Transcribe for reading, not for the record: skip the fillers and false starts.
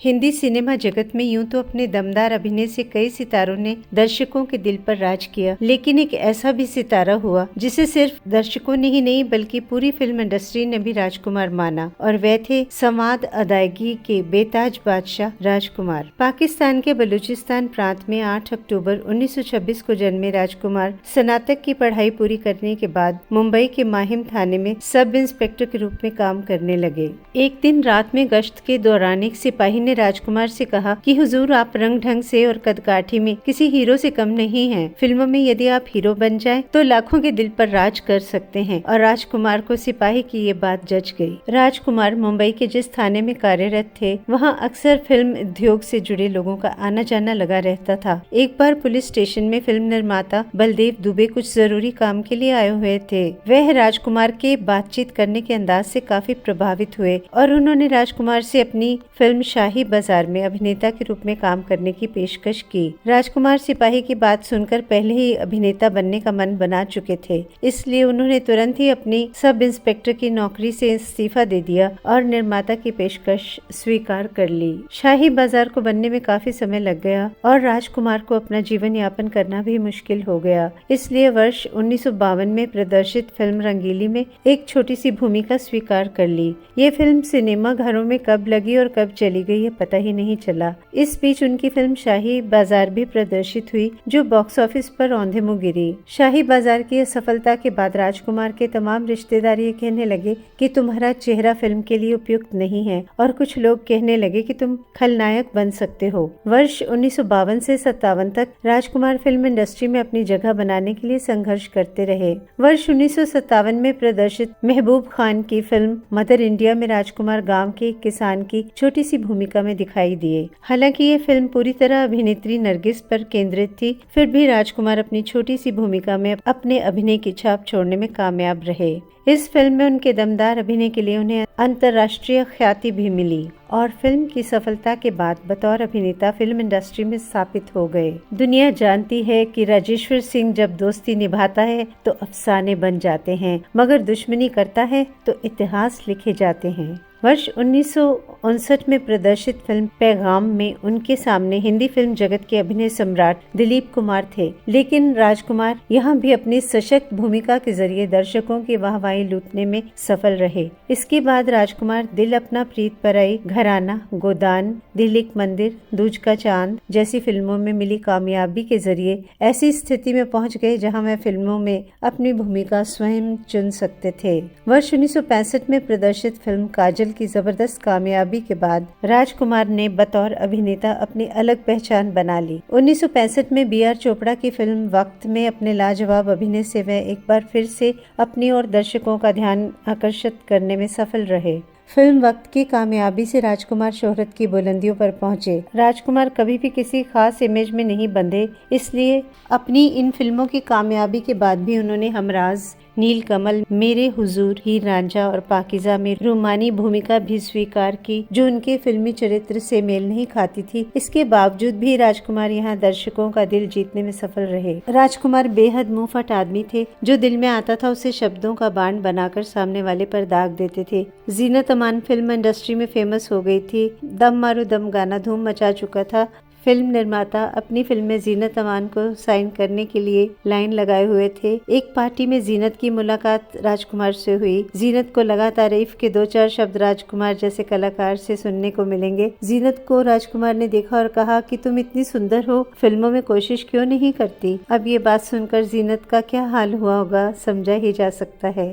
Hindi cinema जगत में यूं तो अपने दमदार अभिनय से कई सितारों ने दर्शकों के दिल पर राज किया, लेकिन एक ऐसा भी सितारा हुआ जिसे सिर्फ दर्शकों ने ही नहीं बल्कि पूरी फिल्म इंडस्ट्री ने भी राजकुमार माना, और वे थे संवाद अदायगी के बेताज बादशाह राजकुमार। पाकिस्तान के बलूचिस्तान प्रांत में 8 अक्टूबर 1926 को जन्मे राजकुमार स्नातक की पढ़ाई पूरी करने के बाद मुंबई के माहिम थाने में सब इंस्पेक्टर के रूप में काम करने लगे। एक दिन रात में गश्त के दौरान एक सिपाही ने राजकुमार से कहा कि हुजूर, आप रंग ढंग से और कदकाठी में किसी हीरो से कम नहीं हैं। फिल्मों में यदि आप हीरो बन जाएं तो लाखों के दिल पर राज कर सकते हैं। और राजकुमार को सिपाही की ये बात जच गई। राजकुमार मुंबई के जिस थाने में कार्यरत थे वहाँ अक्सर फिल्म उद्योग से जुड़े लोगों का आना जाना लगा रहता था। एक बार पुलिस स्टेशन में फिल्म निर्माता बलदेव दुबे कुछ जरूरी काम के लिए आए हुए थे। वह राजकुमार के बातचीत करने के अंदाज से काफी प्रभावित हुए और उन्होंने राजकुमार से अपनी फिल्म शाही बाजार में अभिनेता के रूप में काम करने की पेशकश की। राजकुमार सिपाही की बात सुनकर पहले ही अभिनेता बनने का मन बना चुके थे, इसलिए उन्होंने तुरंत ही अपनी सब इंस्पेक्टर की नौकरी से इस्तीफा दे दिया और निर्माता की पेशकश स्वीकार कर ली। शाही बाजार को बनने में काफी समय लग गया और राजकुमार को अपना जीवन यापन करना भी मुश्किल हो गया। इसलिए वर्ष 1952 में प्रदर्शित फिल्म रंगीली में एक छोटी सी भूमिका स्वीकार कर ली। ये फिल्म सिनेमा घरों में कब लगी और कब चली गई पता ही नहीं चला। इस बीच उनकी फिल्म शाही बाजार भी प्रदर्शित हुई, जो बॉक्स ऑफिस पर औंधे मुंह गिरी। शाही बाजार की सफलता के बाद राजकुमार के तमाम रिश्तेदार ये कहने लगे कि तुम्हारा चेहरा फिल्म के लिए उपयुक्त नहीं है, और कुछ लोग कहने लगे कि तुम खलनायक बन सकते हो। वर्ष 1952 से 57 तक राजकुमार फिल्म इंडस्ट्री में अपनी जगह बनाने के लिए संघर्ष करते रहे। वर्ष 1957 में प्रदर्शित महबूब खान की फिल्म मदर इंडिया में राजकुमार गाँव के किसान की छोटी सी भूमिका में दिखाई दिए। हालांकि ये फिल्म पूरी तरह अभिनेत्री नरगिस पर केंद्रित थी, फिर भी राजकुमार अपनी छोटी सी भूमिका में अपने अभिनय की छाप छोड़ने में कामयाब रहे। इस फिल्म में उनके दमदार अभिनय के लिए उन्हें अंतर्राष्ट्रीय ख्याति भी मिली और फिल्म की सफलता के बाद बतौर अभिनेता फिल्म इंडस्ट्री में स्थापित हो गए। दुनिया जानती है कि राजेश्वर सिंह जब दोस्ती निभाता है तो अफसाने बन जाते हैं, मगर दुश्मनी करता है तो इतिहास लिखे जाते हैं। वर्ष 1959 में प्रदर्शित फिल्म पैगाम में उनके सामने हिंदी फिल्म जगत के अभिनय सम्राट दिलीप कुमार थे, लेकिन राजकुमार यहाँ भी अपनी सशक्त भूमिका के जरिए दर्शकों की वाहवाही लूटने में सफल रहे। इसके बाद राजकुमार दिल अपना प्रीत पराई, घराना, गोदान, दिल एक मंदिर, दूज का चांद जैसी फिल्मों में मिली कामयाबी के जरिए ऐसी स्थिति में पहुँच गए जहाँ वह फिल्मों में अपनी भूमिका स्वयं चुन सकते थे। वर्ष 1965 में प्रदर्शित फिल्म काजल की जबरदस्त कामयाबी के बाद राजकुमार ने बतौर अभिनेता अपनी अलग पहचान बना ली। 1965 में बी आर चोपड़ा की फिल्म वक्त में अपने लाजवाब अभिनय से वह एक बार फिर से अपनी और दर्शकों का ध्यान आकर्षित करने में सफल रहे। फिल्म वक्त की कामयाबी से राजकुमार शोहरत की बुलंदियों पर पहुंचे। राजकुमार कभी भी किसी खास इमेज में नहीं बंधे, इसलिए अपनी इन फिल्मों की कामयाबी के बाद भी उन्होंने हमराज, नीलकमल, मेरे हुजूर, हीर रांझा और पाकीज़ा में रूमानी भूमिका भी स्वीकार की, जो उनके फिल्मी चरित्र से मेल नहीं खाती थी। इसके बावजूद भी राजकुमार यहाँ दर्शकों का दिल जीतने में सफल रहे। राजकुमार बेहद मुंहफट आदमी थे, जो दिल में आता था उसे शब्दों का बाण बनाकर सामने वाले पर दाग देते थे। जीनत अमान फिल्म इंडस्ट्री में फेमस हो गई थी। दम मारो दम गाना धूम मचा चुका था। फिल्म निर्माता अपनी फिल्म में जीनत अमान को साइन करने के लिए लाइन लगाए हुए थे। एक पार्टी में जीनत की मुलाकात राजकुमार से हुई। जीनत को लगा तारीफ के 2-4 शब्द राजकुमार जैसे कलाकार से सुनने को मिलेंगे। जीनत को राजकुमार ने देखा और कहा कि तुम इतनी सुंदर हो, फिल्मों में कोशिश क्यों नहीं करती। अब ये बात सुनकर जीनत का क्या हाल हुआ होगा समझा ही जा सकता है।